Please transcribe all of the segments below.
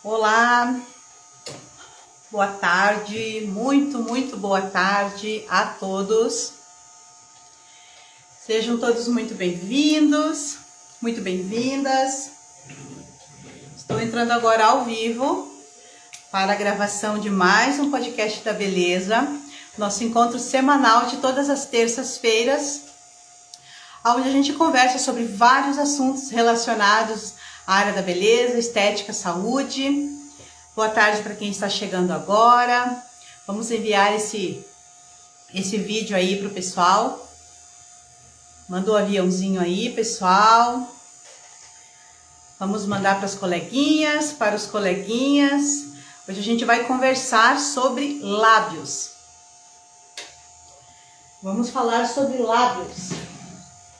Olá, boa tarde, muito boa tarde a todos. Sejam todos muito bem-vindos, muito bem-vindas. Estou entrando agora ao vivo para a gravação de mais um podcast da beleza, nosso encontro semanal de todas as terças-feiras, onde a gente conversa sobre vários assuntos relacionados à área da beleza, estética, saúde. Boa tarde para quem está chegando agora. Vamos enviar esse vídeo aí para o pessoal. Manda o aviãozinho aí, pessoal. Vamos mandar para as coleguinhas, para os coleguinhas. Hoje a gente vai conversar sobre lábios. Vamos falar sobre lábios.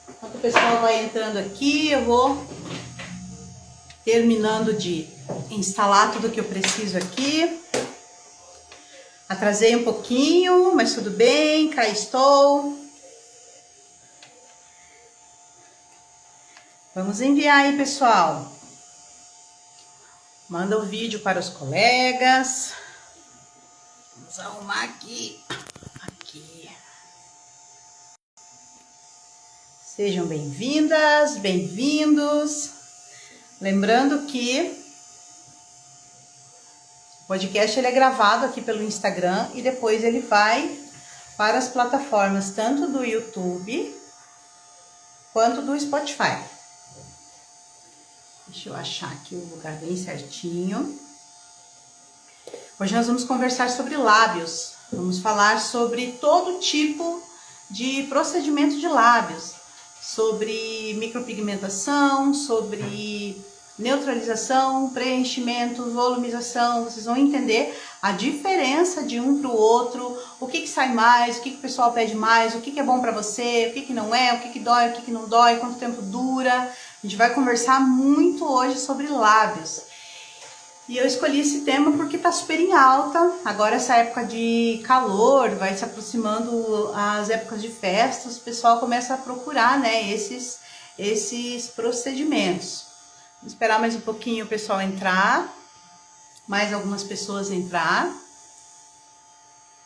Enquanto o pessoal vai entrando aqui, eu vou terminando de instalar tudo que eu preciso aqui. Atrasei um pouquinho, mas tudo bem, cá estou. Vamos enviar aí, pessoal. Manda o vídeo para os colegas. Vamos arrumar aqui. Sejam bem-vindas, bem-vindos. Lembrando que o podcast ele é gravado aqui pelo Instagram e depois ele vai para as plataformas tanto do YouTube quanto do Spotify. Deixa eu achar aqui o lugar bem certinho. Hoje nós vamos conversar sobre lábios. Vamos falar sobre todo tipo de procedimento de lábios. Sobre micropigmentação, sobre neutralização, preenchimento, volumização. Vocês vão entender a diferença de um para o outro, o que sai mais, o que o pessoal pede mais, o que é bom para você, o que não é, o que dói, o que não dói, quanto tempo dura. A gente vai conversar muito hoje sobre lábios. E eu escolhi esse tema porque tá super em alta. Agora essa época de calor, vai se aproximando as épocas de festas, o pessoal começa a procurar, né, esses procedimentos. Vou esperar mais um pouquinho o pessoal entrar, mais algumas pessoas entrar.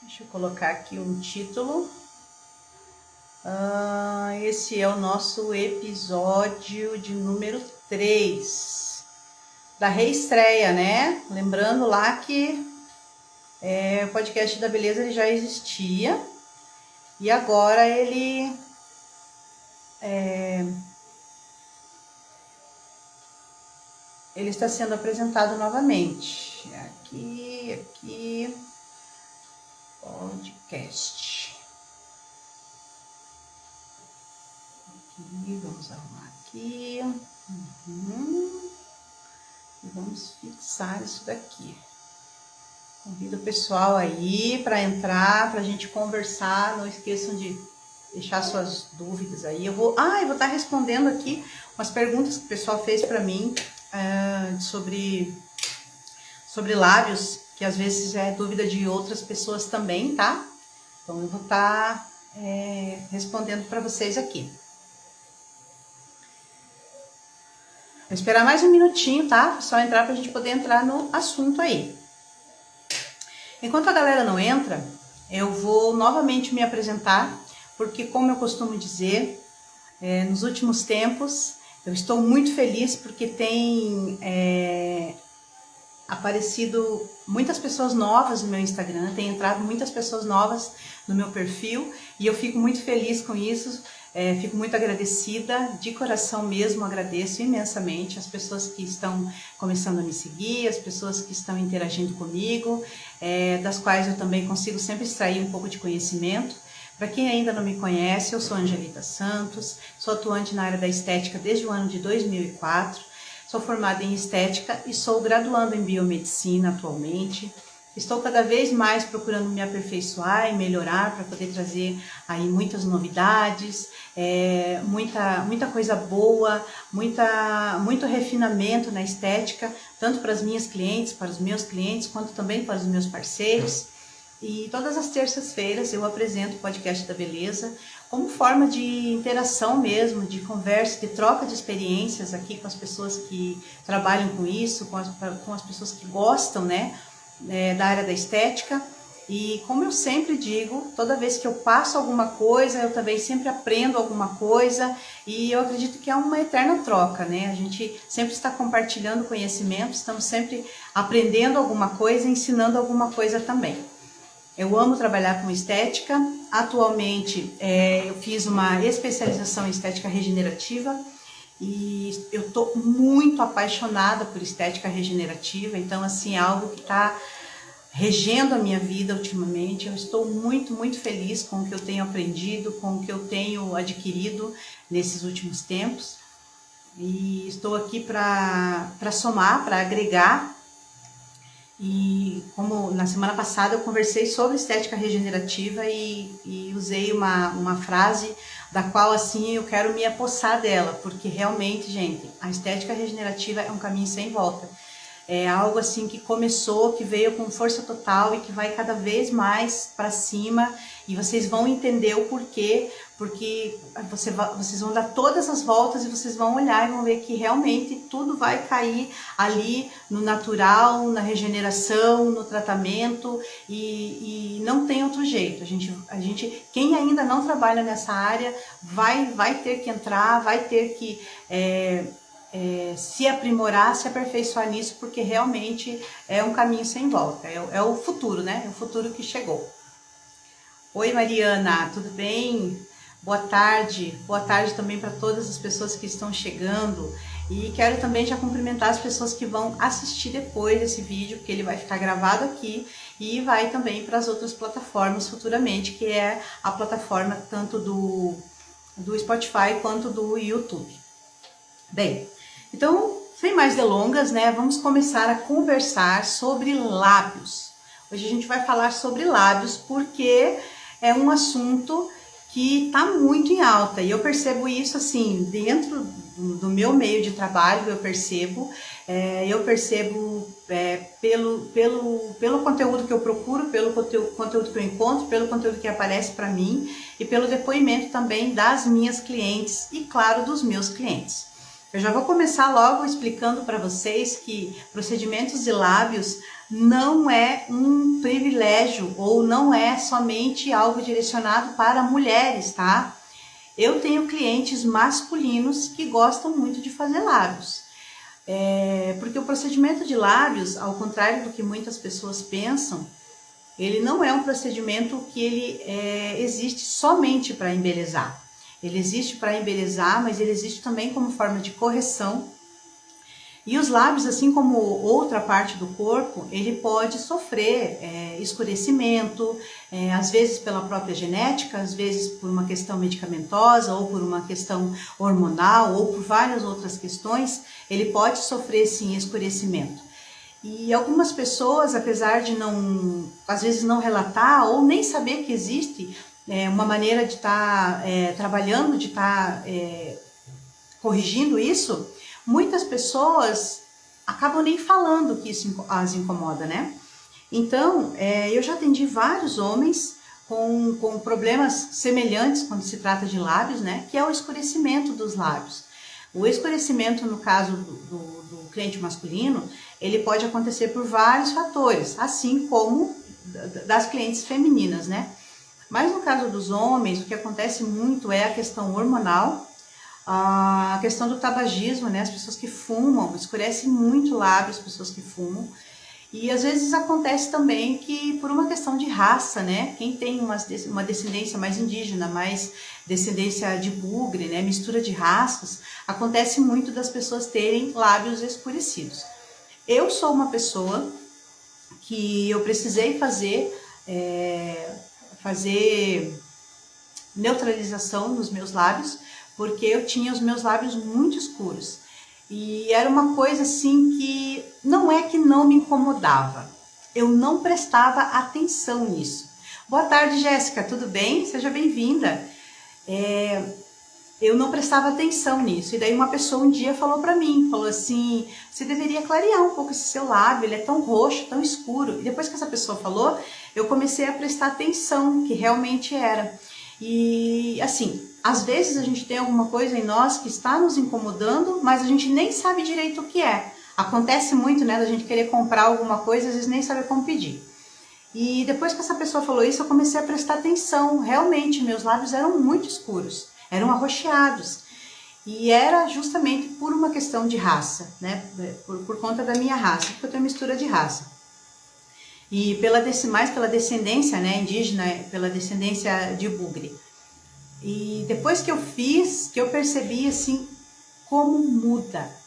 Deixa eu colocar aqui um título. Esse é o nosso episódio de número 3. Da reestreia, né? Lembrando lá que o podcast da beleza ele já existia e agora ele está sendo apresentado novamente. Aqui, podcast. Aqui, vamos arrumar aqui. E vamos fixar isso daqui. Convido o pessoal aí para entrar, para a gente conversar. Não esqueçam de deixar suas dúvidas aí. Eu vou estar respondendo aqui umas perguntas que o pessoal fez para mim sobre lábios, que às vezes é dúvida de outras pessoas também, tá? Então eu vou estar respondendo para vocês aqui. Vou esperar mais um minutinho, tá? Só entrar pra gente poder entrar no assunto aí. Enquanto a galera não entra, eu vou novamente me apresentar, porque como eu costumo dizer, nos últimos tempos, eu estou muito feliz porque tem aparecido muitas pessoas novas no meu Instagram, tem entrado muitas pessoas novas no meu perfil e eu fico muito feliz com isso. Fico muito agradecida, de coração mesmo, agradeço imensamente as pessoas que estão começando a me seguir, as pessoas que estão interagindo comigo, das quais eu também consigo sempre extrair um pouco de conhecimento. Para quem ainda não me conhece, eu sou Angelita Santos, sou atuante na área da estética desde o ano de 2004, sou formada em estética e sou graduando em biomedicina atualmente. Estou cada vez mais procurando me aperfeiçoar e melhorar para poder trazer aí muitas novidades, muita coisa boa, muito refinamento na estética, tanto para as minhas clientes, para os meus clientes, quanto também para os meus parceiros. E todas as terças-feiras eu apresento o podcast da beleza como forma de interação mesmo, de conversa, de troca de experiências aqui com as pessoas que trabalham com isso, com as pessoas que gostam, né, da área da estética. E como eu sempre digo, toda vez que eu passo alguma coisa, eu também sempre aprendo alguma coisa, e eu acredito que é uma eterna troca, né? A gente sempre está compartilhando conhecimento, estamos sempre aprendendo alguma coisa, ensinando alguma coisa também. Eu amo trabalhar com estética. Atualmente eu fiz uma especialização em estética regenerativa e eu estou muito apaixonada por estética regenerativa, então assim, é algo que está regendo a minha vida ultimamente. Eu estou muito, muito feliz com o que eu tenho aprendido, com o que eu tenho adquirido nesses últimos tempos. E estou aqui para somar, para agregar. E como na semana passada eu conversei sobre estética regenerativa e usei uma frase da qual assim eu quero me apossar dela, porque realmente, gente, a estética regenerativa é um caminho sem volta. É algo assim que começou, que veio com força total e que vai cada vez mais para cima, e vocês vão entender o porquê, porque vocês vão dar todas as voltas e vocês vão olhar e vão ver que realmente tudo vai cair ali no natural, na regeneração, no tratamento, e não tem outro jeito. A gente, quem ainda não trabalha nessa área vai ter que entrar, vai ter que se aprimorar, se aperfeiçoar nisso, porque realmente é um caminho sem volta, é o futuro, né? É o futuro que chegou. Oi Mariana, tudo bem? Boa tarde também para todas as pessoas que estão chegando, e quero também já cumprimentar as pessoas que vão assistir depois desse vídeo, porque ele vai ficar gravado aqui e vai também para as outras plataformas futuramente, que é a plataforma tanto do Spotify quanto do YouTube. Bem, então, sem mais delongas, né, vamos começar a conversar sobre lábios. Hoje a gente vai falar sobre lábios porque é um assunto que está muito em alta, e eu percebo isso assim, dentro do meu meio de trabalho, eu percebo pelo conteúdo que eu procuro, pelo conteúdo que eu encontro, pelo conteúdo que aparece para mim e pelo depoimento também das minhas clientes e, claro, dos meus clientes. Eu já vou começar logo explicando para vocês que procedimentos de lábios não é um privilégio ou não é somente algo direcionado para mulheres, tá? Eu tenho clientes masculinos que gostam muito de fazer lábios. Porque o procedimento de lábios, ao contrário do que muitas pessoas pensam, ele não é um procedimento que ele existe somente para embelezar. Ele existe para embelezar, mas ele existe também como forma de correção. E os lábios, assim como outra parte do corpo, ele pode sofrer escurecimento, às vezes pela própria genética, às vezes por uma questão medicamentosa, ou por uma questão hormonal, ou por várias outras questões, ele pode sofrer sim escurecimento. E algumas pessoas, apesar de às vezes não relatar ou nem saber que existe uma maneira de estar trabalhando, de estar corrigindo isso, muitas pessoas acabam nem falando que isso as incomoda, né? Então, eu já atendi vários homens com problemas semelhantes quando se trata de lábios, né? Que é o escurecimento dos lábios. O escurecimento, no caso do cliente masculino, ele pode acontecer por vários fatores, assim como das clientes femininas, né? Mas no caso dos homens, o que acontece muito é a questão hormonal, a questão do tabagismo, né? As pessoas que fumam, escurece muito o lábio, as pessoas que fumam. E às vezes acontece também que por uma questão de raça, né? Quem tem uma descendência mais indígena, mais descendência de bugre, né? Mistura de raças, acontece muito das pessoas terem lábios escurecidos. Eu sou uma pessoa que eu precisei fazer neutralização nos meus lábios, porque eu tinha os meus lábios muito escuros. E era uma coisa assim que não é que não me incomodava, eu não prestava atenção nisso. Boa tarde, Jéssica, tudo bem? Seja bem-vinda. eu não prestava atenção nisso. E daí uma pessoa um dia falou pra mim, falou assim, você deveria clarear um pouco esse seu lábio, ele é tão roxo, tão escuro. E depois que essa pessoa falou, eu comecei a prestar atenção, que realmente era. E assim, às vezes a gente tem alguma coisa em nós que está nos incomodando, mas a gente nem sabe direito o que é. Acontece muito, né, da gente querer comprar alguma coisa, às vezes nem sabe como pedir. E depois que essa pessoa falou isso, eu comecei a prestar atenção. Realmente, meus lábios eram muito escuros, eram arroxeados. E era justamente por uma questão de raça, né? Por conta da minha raça, porque eu tenho mistura de raça. E mais pela descendência, né, indígena, pela descendência de bugre. E depois que eu fiz, que eu percebi assim, como muda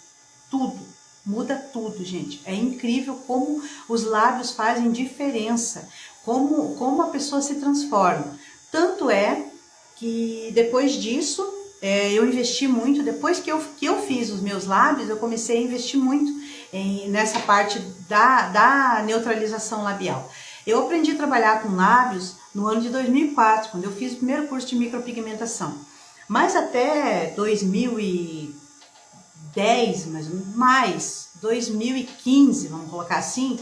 tudo, gente. É incrível como os lábios fazem diferença, como a pessoa se transforma. Tanto é que depois disso, eu investi muito. Depois que eu fiz os meus lábios, eu comecei a investir muito nessa parte da neutralização labial. Eu aprendi a trabalhar com lábios no ano de 2004, quando eu fiz o primeiro curso de micropigmentação. Mas até 2010, mais 2015, vamos colocar assim,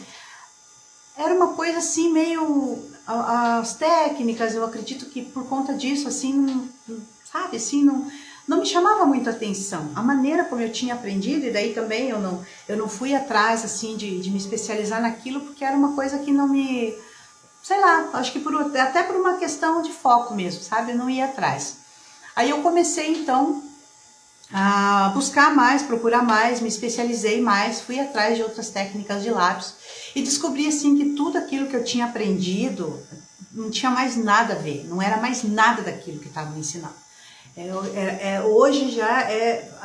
era uma coisa assim meio, as técnicas, eu acredito que por conta disso, assim, sabe, assim, não me chamava muito a atenção, a maneira como eu tinha aprendido. E daí também eu não fui atrás, assim, de me especializar naquilo, porque era uma coisa que não me, sei lá, acho que até por uma questão de foco mesmo, sabe, eu não ia atrás. Aí eu comecei, então, a buscar mais, procurar mais, me especializei mais, fui atrás de outras técnicas de lábios e descobri assim que tudo aquilo que eu tinha aprendido não tinha mais nada a ver, não era mais nada daquilo que estavam me ensinando. Hoje já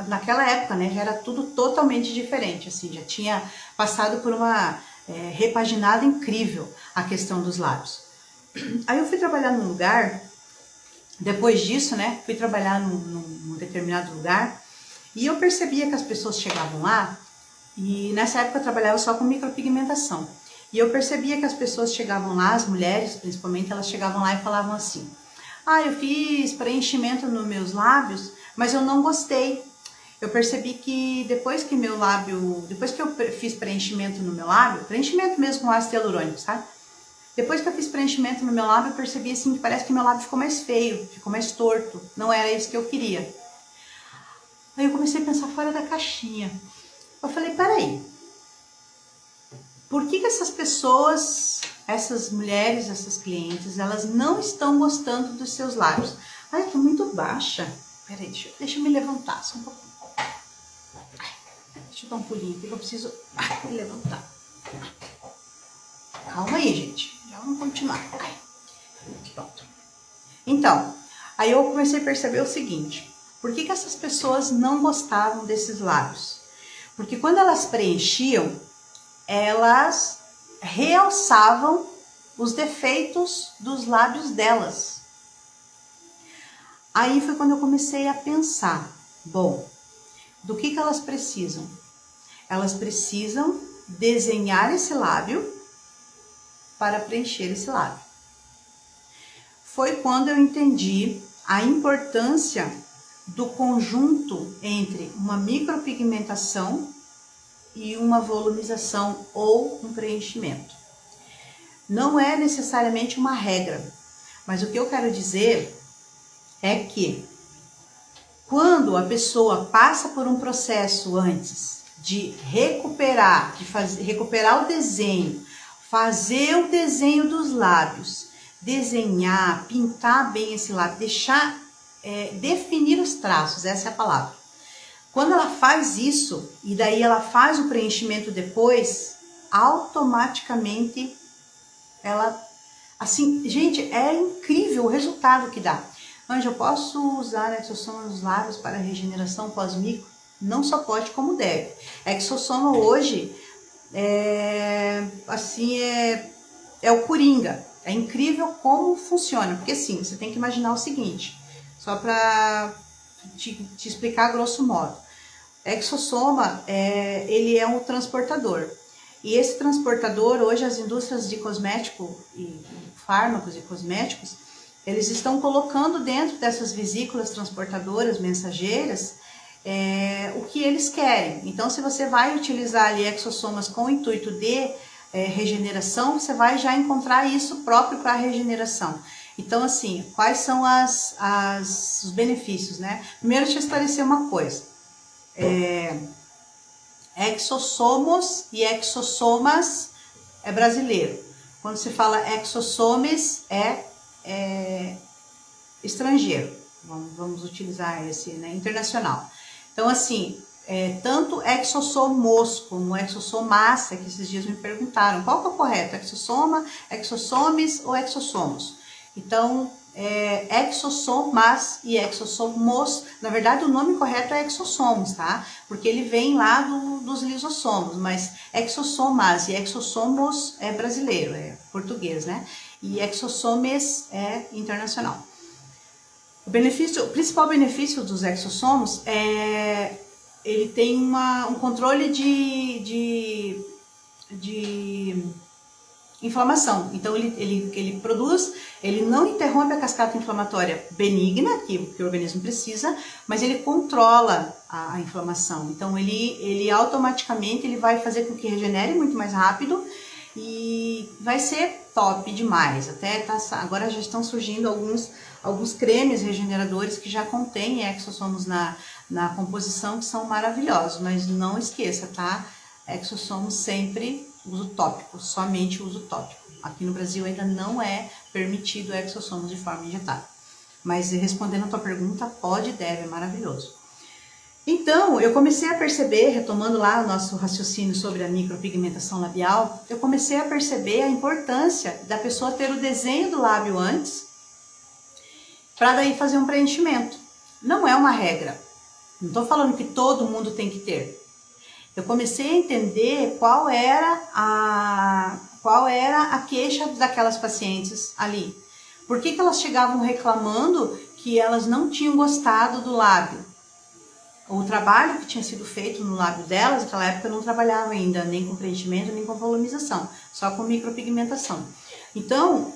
naquela época, né, já era tudo totalmente diferente, assim, já tinha passado por uma repaginada incrível a questão dos lábios. Aí eu fui trabalhar num lugar. Depois disso, né, fui trabalhar num determinado lugar e eu percebia que as pessoas chegavam lá, e nessa época eu trabalhava só com micropigmentação, e eu percebia que as pessoas chegavam lá, as mulheres principalmente, elas chegavam lá e falavam assim, eu fiz preenchimento nos meus lábios, mas eu não gostei. Eu percebi que depois que eu fiz preenchimento no meu lábio, preenchimento mesmo com ácido hialurônico, sabe? Depois que eu fiz preenchimento no meu lábio, eu percebi assim que parece que meu lábio ficou mais feio, ficou mais torto. Não era isso que eu queria. Aí eu comecei a pensar fora da caixinha. Eu falei, peraí, por que essas pessoas, essas mulheres, essas clientes, elas não estão gostando dos seus lábios? Ai, eu tô muito baixa. Peraí, deixa eu me levantar só um pouquinho. Deixa eu dar um pulinho aqui que eu preciso me levantar. Calma aí, gente. Já vamos continuar. Pronto. Então, aí eu comecei a perceber o seguinte. Por que essas pessoas não gostavam desses lábios? Porque quando elas preenchiam, elas realçavam os defeitos dos lábios delas. Aí foi quando eu comecei a pensar, bom, do que elas precisam? Elas precisam desenhar esse lábio para preencher esse lábio. Foi quando eu entendi a importância do conjunto entre uma micropigmentação e uma volumização ou um preenchimento. Não é necessariamente uma regra, mas o que eu quero dizer é que quando a pessoa passa por um processo antes de recuperar o desenho, fazer o desenho dos lábios, desenhar, pintar bem esse lábio, definir os traços, essa é a palavra. Quando ela faz isso, e daí ela faz o preenchimento depois, automaticamente ela, assim, gente, é incrível o resultado que dá. Anja, eu posso usar a Exosoma nos lábios para regeneração pós-micro? Não só pode, como deve. A Exosoma hoje é o coringa. É incrível como funciona, porque assim, você tem que imaginar o seguinte, só para te explicar grosso modo. Exosoma, ele é um transportador. E esse transportador, hoje as indústrias de cosmético, e fármacos e cosméticos, eles estão colocando dentro dessas vesículas transportadoras, mensageiras, o que eles querem. Então, se você vai utilizar ali exossomas com o intuito de regeneração, você vai já encontrar isso próprio para a regeneração. Então, assim, quais são os benefícios, né? Primeiro, deixa eu esclarecer uma coisa. Exossomos e exossomas é brasileiro. Quando se fala exossomes, é estrangeiro. Vamos utilizar esse, né, internacional. Então, assim, tanto exossomos como exossomas, que esses dias me perguntaram, qual que é o correto? Exossoma, exossomes ou exossomos? Então, exossomas e exossomos, na verdade o nome correto é exossomos, tá? Porque ele vem lá dos lisossomos, mas exossomas e exossomos é brasileiro, é português, né? E exossomes é internacional. O principal benefício dos exossomos ele tem um controle de inflamação. Então ele produz, ele não interrompe a cascata inflamatória benigna que o organismo precisa, mas ele controla a inflamação. Então ele automaticamente ele vai fazer com que regenere muito mais rápido e vai ser top demais. Até agora já estão surgindo alguns cremes regeneradores que já contêm exossomos na composição, que são maravilhosos, mas não esqueça, tá? Exossomos sempre uso tópico, somente uso tópico. Aqui no Brasil ainda não é permitido exossomos de forma injetável. Mas respondendo a tua pergunta, pode e deve, é maravilhoso. Então, eu comecei a perceber, retomando lá o nosso raciocínio sobre a micropigmentação labial, eu comecei a perceber a importância da pessoa ter o desenho do lábio antes, para daí fazer um preenchimento. Não é uma regra. Não estou falando que todo mundo tem que ter. Eu comecei a entender qual era a queixa daquelas pacientes ali. Por que elas chegavam reclamando que elas não tinham gostado do lábio? O trabalho que tinha sido feito no lábio delas, naquela época eu não trabalhava ainda nem com preenchimento, nem com volumização, só com micropigmentação. Então,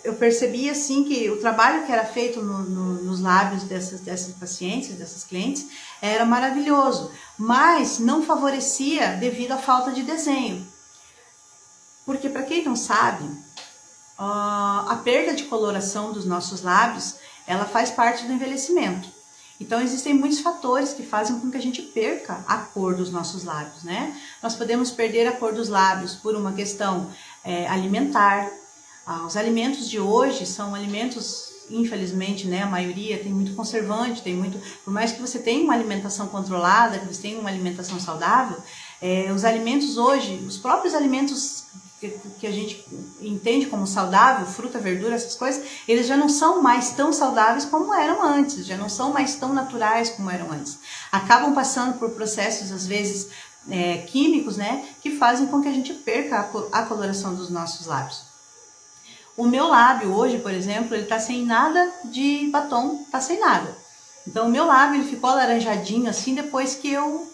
eu percebi assim que o trabalho que era feito nos lábios dessas pacientes, dessas clientes, era maravilhoso, mas não favorecia devido à falta de desenho. Porque, para quem não sabe, a perda de coloração dos nossos lábios, ela faz parte do envelhecimento. Então, existem muitos fatores que fazem com que a gente perca a cor dos nossos lábios, né? Nós podemos perder a cor dos lábios por uma questão alimentar. Os alimentos de hoje são alimentos, infelizmente, né? A maioria tem muito conservante, por mais que você tenha uma alimentação controlada, que você tenha uma alimentação saudável, os alimentos hoje, os próprios alimentos que a gente entende como saudável, fruta, verdura, essas coisas, eles já não são mais tão saudáveis como eram antes, já não são mais tão naturais como eram antes. Acabam passando por processos, às vezes, químicos, né, que fazem com que a gente perca a coloração dos nossos lábios. O meu lábio hoje, por exemplo, ele tá sem nada de batom, tá sem nada. Então, o meu lábio ele ficou alaranjadinho assim depois que eu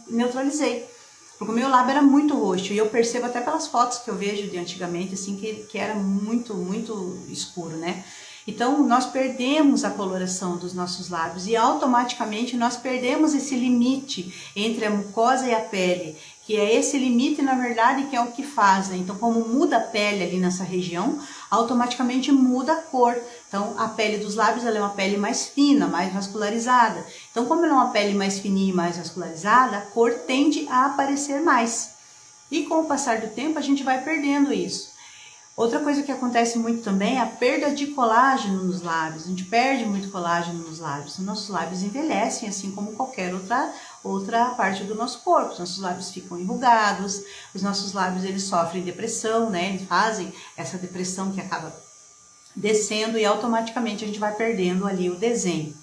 neutralizei. Porque o meu lábio era muito roxo, e eu percebo até pelas fotos que eu vejo de antigamente, assim, que era muito, muito escuro, né? Então, nós perdemos a coloração dos nossos lábios e automaticamente nós perdemos esse limite entre a mucosa e a pele, que é esse limite, na verdade, que é o que faz, né? Então, como muda a pele ali nessa região, automaticamente muda a cor. Então, a pele dos lábios ela é uma pele mais fina, mais vascularizada. Então, como ela é uma pele mais fininha e mais vascularizada, a cor tende a aparecer mais. E com o passar do tempo, a gente vai perdendo isso. Outra coisa que acontece muito também é a perda de colágeno nos lábios. A gente perde muito colágeno nos lábios. Os nossos lábios envelhecem, assim como qualquer outra parte do nosso corpo. Os nossos lábios ficam enrugados, os nossos lábios eles sofrem depressão, né? Eles fazem essa depressão que acaba descendo e automaticamente a gente vai perdendo ali o desenho.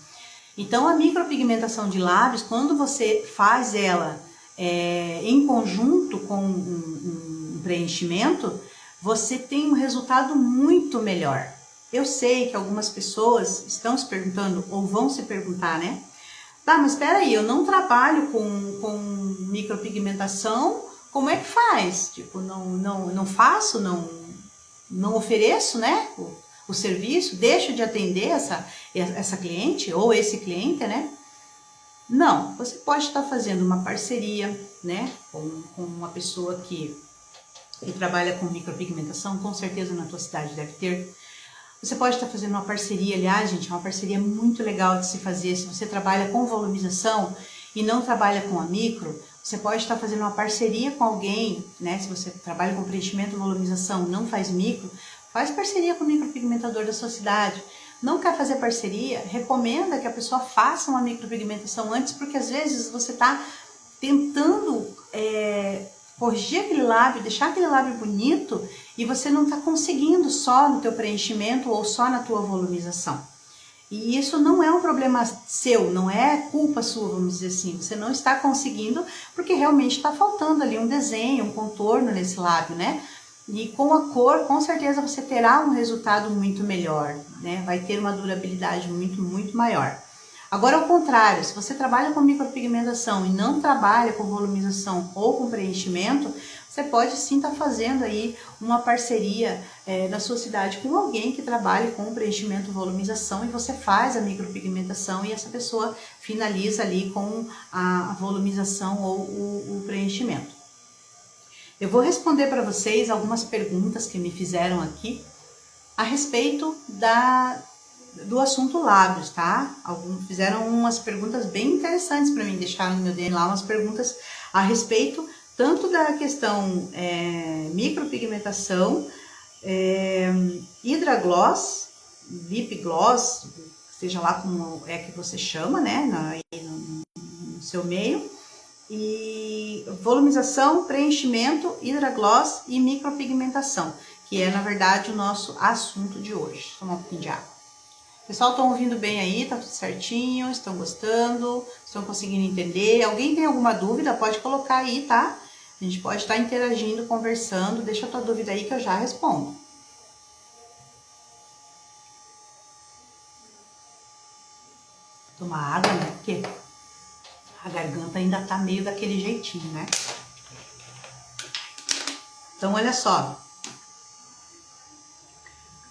Então, a micropigmentação de lábios, quando você faz ela em conjunto com um preenchimento, você tem um resultado muito melhor. Eu sei que algumas pessoas estão se perguntando, ou vão se perguntar, né? Tá, mas espera aí, eu não trabalho com micropigmentação, como é que faz? Tipo, não faço, não ofereço, né, o serviço, deixo de atender essa cliente ou esse cliente, né? Não, você pode estar fazendo uma parceria, né, com uma pessoa que trabalha com micropigmentação, com certeza na tua cidade deve ter. Você pode estar fazendo uma parceria, aliás, gente, é uma parceria muito legal de se fazer. Se você trabalha com volumização e não trabalha com a micro, você pode estar fazendo uma parceria com alguém, né? Se você trabalha com preenchimento, volumização, não faz micro, faz parceria com o micropigmentador da sua cidade. Não quer fazer parceria? Recomenda que a pessoa faça uma micropigmentação antes, porque às vezes você está tentando corrigir aquele lábio, deixar aquele lábio bonito e você não está conseguindo só no teu preenchimento ou só na tua volumização. E isso não é um problema seu, não é culpa sua, vamos dizer assim. Você não está conseguindo porque realmente está faltando ali um desenho, um contorno nesse lábio, né? E com a cor, com certeza você terá um resultado muito melhor, né? Vai ter uma durabilidade muito, muito maior. Agora, ao contrário, se você trabalha com micropigmentação e não trabalha com volumização ou com preenchimento, você pode sim estar fazendo aí uma parceria na sua cidade com alguém que trabalhe com preenchimento e volumização e você faz a micropigmentação e essa pessoa finaliza ali com a volumização ou o preenchimento. Eu vou responder para vocês algumas perguntas que me fizeram aqui a respeito do assunto lábios, tá? Fizeram umas perguntas bem interessantes para mim, deixaram no meu DM lá umas perguntas a respeito tanto da questão micropigmentação, hidragloss, lip gloss, seja lá como é que você chama, né, no seu meio, e volumização, preenchimento, hidragloss e micropigmentação, que é na verdade o nosso assunto de hoje. Vou tomar um pouquinho de água. Pessoal, estão ouvindo bem aí? Tá tudo certinho? Estão gostando? Estão conseguindo entender? Alguém tem alguma dúvida? Pode colocar aí, tá? A gente pode estar interagindo, conversando. Deixa a tua dúvida aí que eu já respondo. Tomar água, né? Porque a garganta ainda tá meio daquele jeitinho, né? Então, olha só.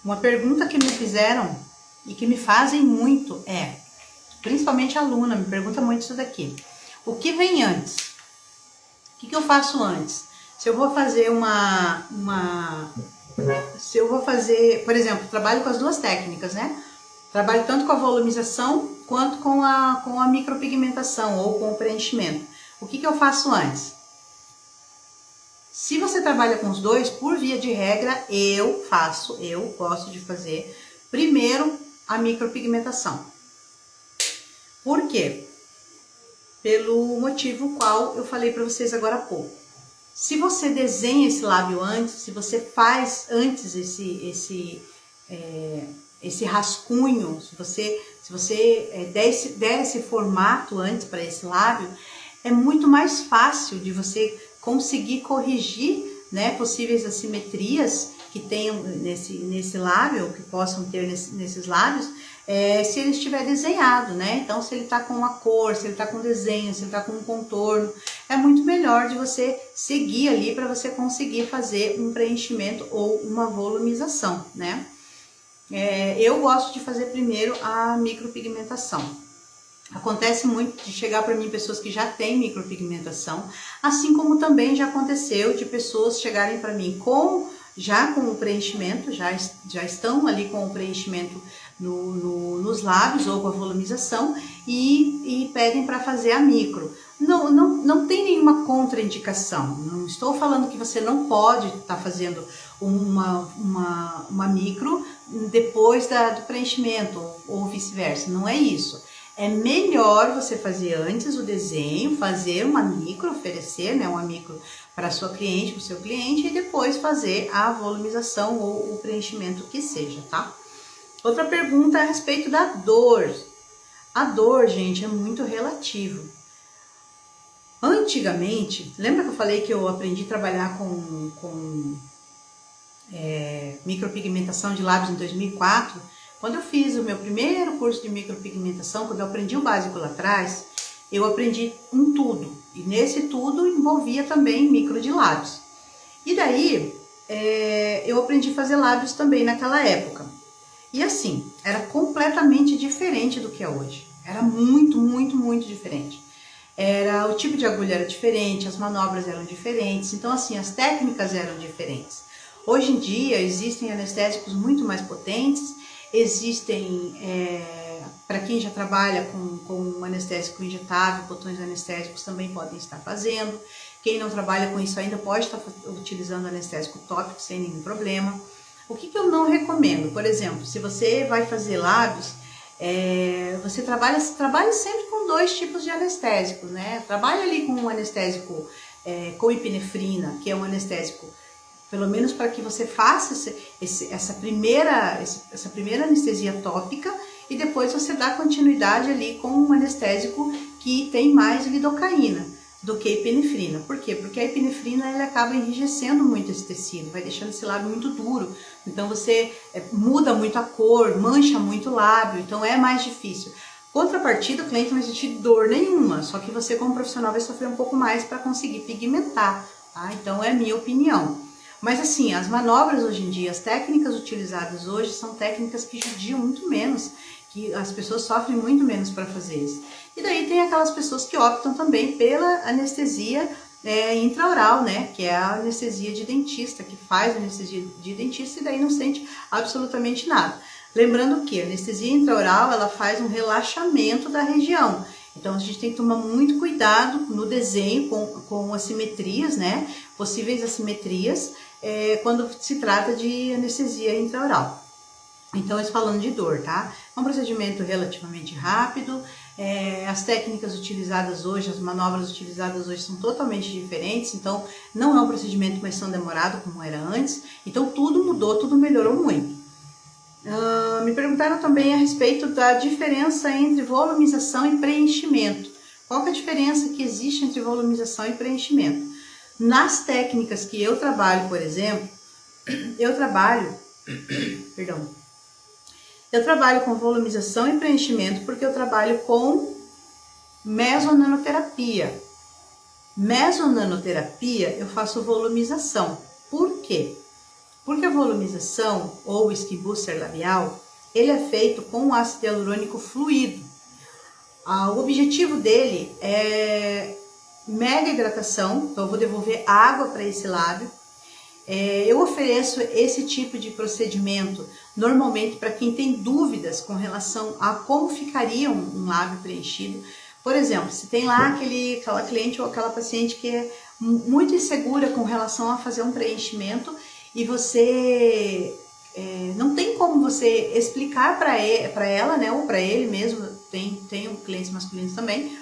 Uma pergunta que me fizeram e que me fazem muito principalmente a aluna, me pergunta muito isso daqui. O que vem antes? O que eu faço antes? Se eu vou fazer se eu vou fazer, por exemplo, trabalho com as duas técnicas, né? Trabalho tanto com a volumização quanto com a micropigmentação ou com o preenchimento. O que eu faço antes? Se você trabalha com os dois, por via de regra, eu gosto de fazer primeiro a micropigmentação. Por quê? Pelo motivo qual eu falei para vocês agora há pouco. Se você desenha esse lábio antes, se você faz antes esse rascunho, se você der esse formato antes para esse lábio, é muito mais fácil de você conseguir corrigir, né, possíveis assimetrias que tenham nesse lábio, que possam ter nesses lábios, se ele estiver desenhado, né? Então, se ele está com uma cor, se ele está com desenho, se ele está com um contorno, é muito melhor de você seguir ali para você conseguir fazer um preenchimento ou uma volumização, né? Eu gosto de fazer primeiro a micropigmentação. Acontece muito de chegar para mim pessoas que já têm micropigmentação, assim como também já aconteceu de pessoas chegarem para mim já com o preenchimento, já estão ali com o preenchimento nos lábios ou com a volumização e pedem para fazer a micro. Não tem nenhuma contraindicação, não estou falando que você não pode estar fazendo uma micro depois do preenchimento ou vice-versa, não é isso. É melhor você fazer antes o desenho, fazer uma micro, oferecer, né, uma micro para sua cliente, para o seu cliente, e depois fazer a volumização ou o preenchimento que seja, tá? Outra pergunta é a respeito da dor. A dor, gente, é muito relativo. Antigamente, lembra que eu falei que eu aprendi a trabalhar com micropigmentação de lábios em 2004? Quando eu fiz o meu primeiro curso de micropigmentação, quando eu aprendi o básico lá atrás, eu aprendi tudo. E nesse tudo envolvia também micro de lábios. E daí, eu aprendi a fazer lábios também naquela época. E assim, era completamente diferente do que é hoje. Era muito, muito, muito diferente. O tipo de agulha era diferente, as manobras eram diferentes, então assim, as técnicas eram diferentes. Hoje em dia existem anestésicos muito mais potentes, existem, para quem já trabalha com anestésico injetável, botões anestésicos também podem estar fazendo. Quem não trabalha com isso ainda pode estar utilizando anestésico tópico sem nenhum problema. O que eu não recomendo? Por exemplo, se você vai fazer lábios, você trabalha sempre com 2 tipos de anestésicos, né? Trabalha ali com um anestésico com epinefrina, que é um anestésico, pelo menos para que você faça essa primeira anestesia tópica, e depois você dá continuidade ali com um anestésico que tem mais lidocaína do que a epinefrina. Por quê? Porque a epinefrina ela acaba enrijecendo muito esse tecido, vai deixando esse lábio muito duro. Então você muda muito a cor, mancha muito o lábio, então é mais difícil. Contrapartida, o cliente não vai sentir dor nenhuma, só que você como profissional vai sofrer um pouco mais para conseguir pigmentar, tá? Então é a minha opinião. Mas assim, as manobras hoje em dia, as técnicas utilizadas hoje são técnicas que judiam muito menos, que as pessoas sofrem muito menos para fazer isso. E daí tem aquelas pessoas que optam também pela anestesia intraoral, né? Que é a anestesia de dentista, que faz anestesia de dentista e daí não sente absolutamente nada. Lembrando que a anestesia intraoral, ela faz um relaxamento da região. Então a gente tem que tomar muito cuidado no desenho com assimetrias, né? Possíveis assimetrias, quando se trata de anestesia intraoral. Então, isso falando de dor, tá? É um procedimento relativamente rápido, as técnicas utilizadas hoje, as manobras utilizadas hoje são totalmente diferentes, então não é um procedimento mais tão demorado como era antes, então tudo mudou, tudo melhorou muito. Me perguntaram também a respeito da diferença entre volumização e preenchimento. Qual que é a diferença que existe entre volumização e preenchimento? Nas técnicas que eu trabalho, por exemplo, eu trabalho com volumização e preenchimento porque eu trabalho com mesonanoterapia. Mesonanoterapia eu faço volumização. Por quê? Porque a volumização ou skin booster labial, ele é feito com ácido hialurônico fluido. O objetivo dele é mega hidratação, então eu vou devolver água para esse lábio. Eu ofereço esse tipo de procedimento normalmente para quem tem dúvidas com relação a como ficaria um lábio preenchido. Por exemplo, se tem lá aquela cliente ou aquela paciente que é muito insegura com relação a fazer um preenchimento e você não tem como você explicar para ela, né, ou para ele mesmo, tem clientes masculinos também,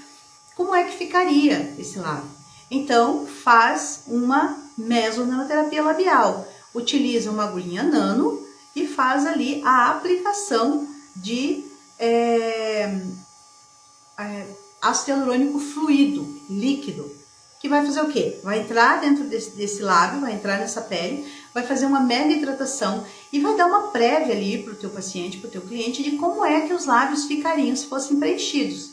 como é que ficaria esse lábio. Então, faz uma mesonanoterapia labial. Utiliza uma agulhinha nano e faz ali a aplicação de ácido hialurônico fluido, líquido, que vai fazer o quê? Vai entrar dentro desse lábio, vai entrar nessa pele, vai fazer uma mega hidratação e vai dar uma prévia ali para o teu paciente, para o teu cliente, de como é que os lábios ficariam se fossem preenchidos.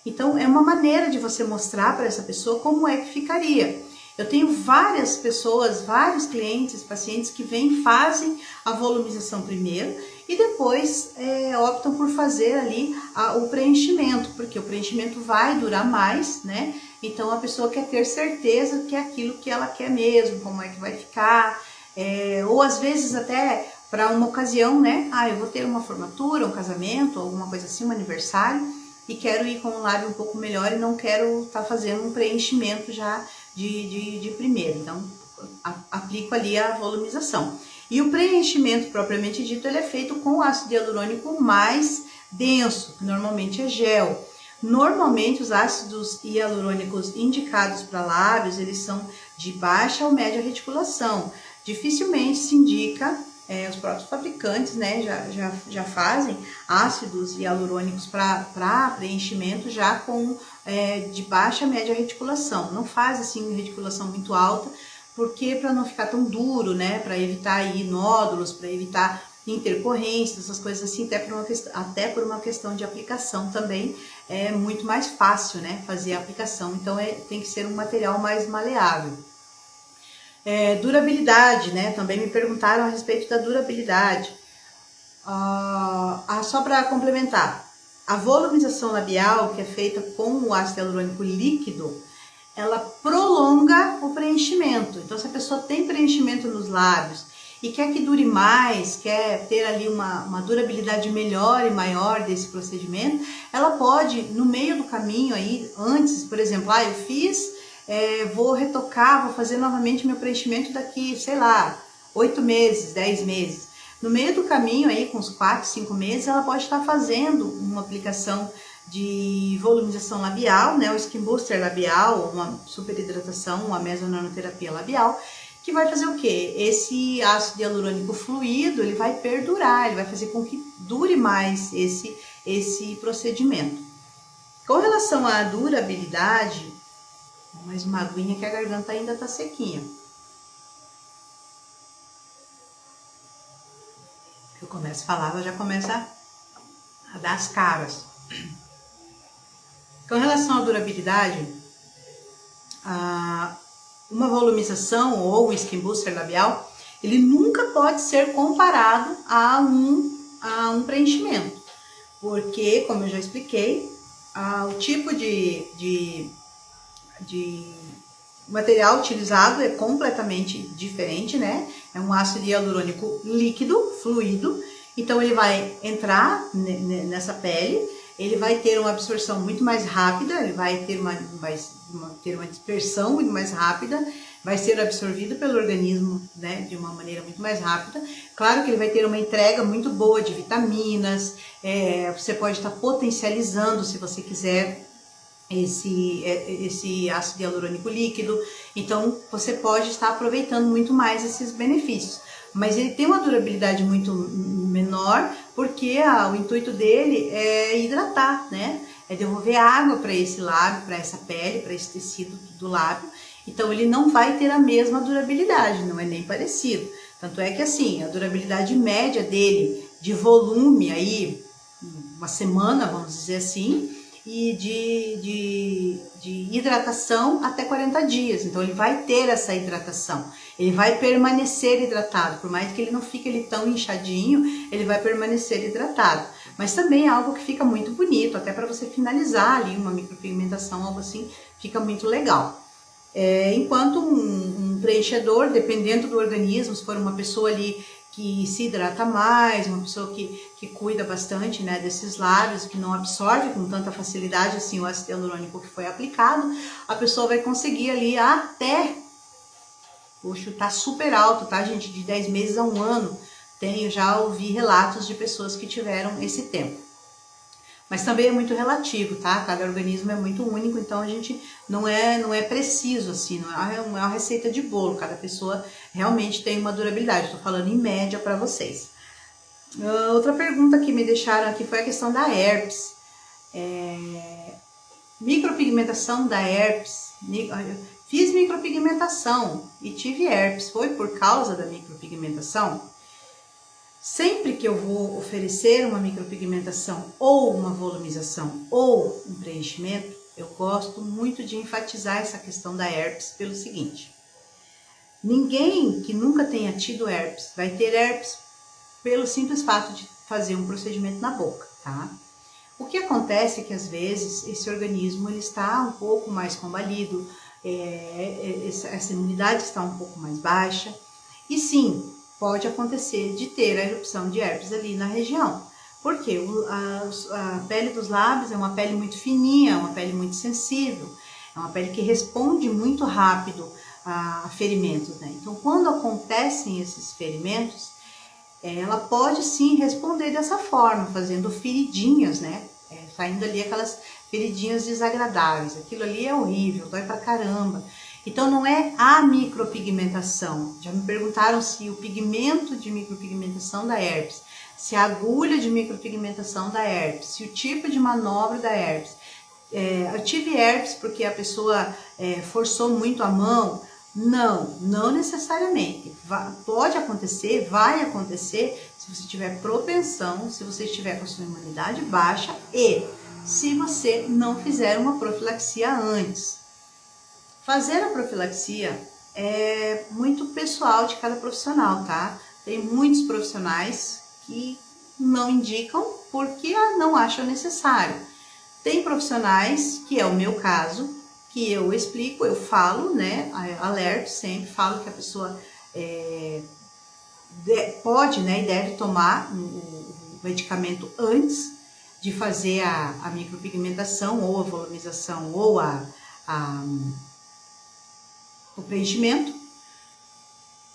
Então, é uma maneira de você mostrar para essa pessoa como é que ficaria. Eu tenho várias pessoas, vários clientes, pacientes que vêm, fazem a volumização primeiro e depois optam por fazer ali o preenchimento, porque o preenchimento vai durar mais, né? Então, a pessoa quer ter certeza que é aquilo que ela quer mesmo, como é que vai ficar, ou às vezes até para uma ocasião, né? Eu vou ter uma formatura, um casamento, alguma coisa assim, um aniversário, e quero ir com um lábio um pouco melhor e não quero estar fazendo um preenchimento já de primeiro. Então, aplico ali a volumização. E o preenchimento propriamente dito, ele é feito com ácido hialurônico mais denso, que normalmente é gel. Normalmente, os ácidos hialurônicos indicados para lábios, eles são de baixa ou média reticulação. Dificilmente se indica, os próprios fabricantes, né, já fazem ácidos hialurônicos para preenchimento já com de baixa média reticulação. Não faz assim reticulação muito alta, porque para não ficar tão duro, né, para evitar aí nódulos, para evitar intercorrências, essas coisas assim, até por uma questão de aplicação também é muito mais fácil, né, fazer a aplicação. Então tem que ser um material mais maleável. Durabilidade, né? Também me perguntaram a respeito da durabilidade. Só para complementar, a volumização labial, que é feita com o ácido hialurônico líquido, ela prolonga o preenchimento. Então, se a pessoa tem preenchimento nos lábios e quer que dure mais, quer ter ali uma durabilidade melhor e maior desse procedimento, ela pode, no meio do caminho aí, antes, por exemplo, eu fiz, vou retocar, vou fazer novamente meu preenchimento daqui, sei lá, 8 meses, 10 meses. No meio do caminho aí, com uns 4, 5 meses, ela pode estar fazendo uma aplicação de volumização labial, né, o Skin Booster labial, uma super hidratação, uma mesonanoterapia labial, que vai fazer o quê? Esse ácido hialurônico fluido, ele vai perdurar, ele vai fazer com que dure mais esse procedimento. Com relação à durabilidade, mais uma aguinha que a garganta ainda está sequinha. Eu começo a falar, ela já começa a dar as caras. Com relação à durabilidade, uma volumização ou um Skin Booster labial, ele nunca pode ser comparado a um preenchimento, porque, como eu já expliquei, o tipo de material utilizado é completamente diferente, né? É um ácido hialurônico líquido, fluido, então ele vai entrar nessa pele, ele vai ter uma absorção muito mais rápida, ele vai ter uma dispersão muito mais rápida, vai ser absorvido pelo organismo, né, de uma maneira muito mais rápida. Claro que ele vai ter uma entrega muito boa de vitaminas, você pode estar potencializando, se você quiser, esse ácido hialurônico líquido, então você pode estar aproveitando muito mais esses benefícios, mas ele tem uma durabilidade muito menor, porque o intuito dele é hidratar, né? É devolver água para esse lábio, para essa pele, para esse tecido do lábio, então ele não vai ter a mesma durabilidade, não é nem parecido. Tanto é que assim, a durabilidade média dele de volume aí, uma semana, vamos dizer assim, e de hidratação até 40 dias. Então ele vai ter essa hidratação, ele vai permanecer hidratado, por mais que ele não fique ali tão inchadinho, ele vai permanecer hidratado. Mas também é algo que fica muito bonito, até para você finalizar ali uma micropigmentação, algo assim, fica muito legal. Enquanto um preenchedor, dependendo do organismo, se for uma pessoa ali que se hidrata mais, uma pessoa que cuida bastante, né, desses lábios, que não absorve com tanta facilidade assim o ácido hialurônico que foi aplicado, a pessoa vai conseguir ali até, vou chutar super alto, tá, gente, de 10 meses a 1 ano, já ouvi relatos de pessoas que tiveram esse tempo. Mas também é muito relativo, tá? Cada organismo é muito único, então a gente não é preciso, assim, não é uma receita de bolo. Cada pessoa realmente tem uma durabilidade. Estou falando em média para vocês. Outra pergunta que me deixaram aqui foi a questão da herpes. Micropigmentação da herpes. Fiz micropigmentação e tive herpes. Foi por causa da micropigmentação? Sempre que eu vou oferecer uma micropigmentação ou uma volumização ou um preenchimento, eu gosto muito de enfatizar essa questão da herpes pelo seguinte: ninguém que nunca tenha tido herpes vai ter herpes pelo simples fato de fazer um procedimento na boca, tá? O que acontece é que às vezes esse organismo ele está um pouco mais combalido, essa imunidade está um pouco mais baixa, e sim, pode acontecer de ter a erupção de herpes ali na região. Porque a pele dos lábios é uma pele muito fininha, uma pele muito sensível, é uma pele que responde muito rápido a ferimentos, né? Então, quando acontecem esses ferimentos, ela pode sim responder dessa forma, fazendo feridinhas, né? Saindo ali aquelas feridinhas desagradáveis. Aquilo ali é horrível, dói pra caramba. Então não é a micropigmentação. Já me perguntaram se o pigmento de micropigmentação da herpes, se a agulha de micropigmentação da herpes, se o tipo de manobra da herpes. Eu tive herpes porque a pessoa forçou muito a mão. Não necessariamente. Pode acontecer, vai acontecer se você tiver propensão, se você estiver com a sua imunidade baixa e se você não fizer uma profilaxia antes. Fazer a profilaxia é muito pessoal de cada profissional, tá? Tem muitos profissionais que não indicam porque não acham necessário. Tem profissionais, que é o meu caso, que eu explico, eu falo, né? Alerto sempre, falo que a pessoa pode, né, e deve tomar o medicamento antes de fazer a micropigmentação ou a volumização ou o preenchimento,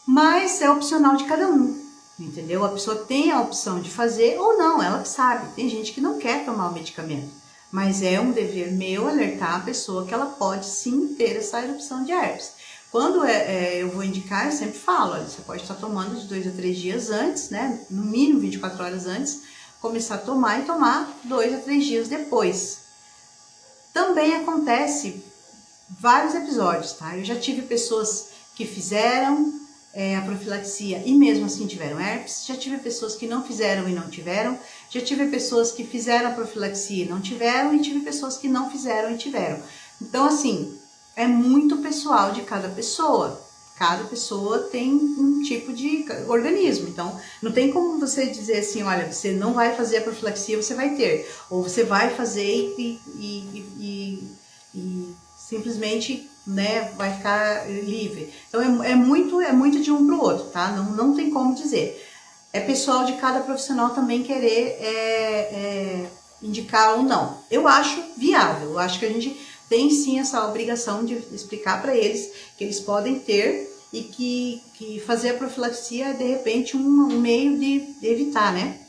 mas é opcional de cada um, entendeu? A pessoa tem a opção de fazer ou não, ela que sabe. Tem gente que não quer tomar o medicamento, mas é um dever meu alertar a pessoa que ela pode sim ter essa erupção de herpes. Quando eu vou indicar, eu sempre falo, olha, você pode estar tomando de 2 a 3 dias antes, né? No mínimo 24 horas antes, começar a tomar e tomar 2 a 3 dias depois. Também acontece vários episódios, tá? Eu já tive pessoas que fizeram a profilaxia e mesmo assim tiveram herpes, já tive pessoas que não fizeram e não tiveram, já tive pessoas que fizeram a profilaxia e não tiveram, e tive pessoas que não fizeram e tiveram. Então, assim, é muito pessoal de cada pessoa. Cada pessoa tem um tipo de organismo, então não tem como você dizer assim, olha, você não vai fazer a profilaxia, você vai ter, ou você vai fazer e simplesmente, né, vai ficar livre. Então é muito de um para o outro, tá? Não tem como dizer. É pessoal de cada profissional também querer indicar ou não. Eu acho viável, eu acho que a gente tem sim essa obrigação de explicar para eles que eles podem ter e que fazer a profilaxia é de repente um meio de evitar, né?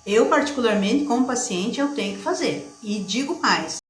Eu particularmente, como paciente, eu tenho que fazer. E digo mais,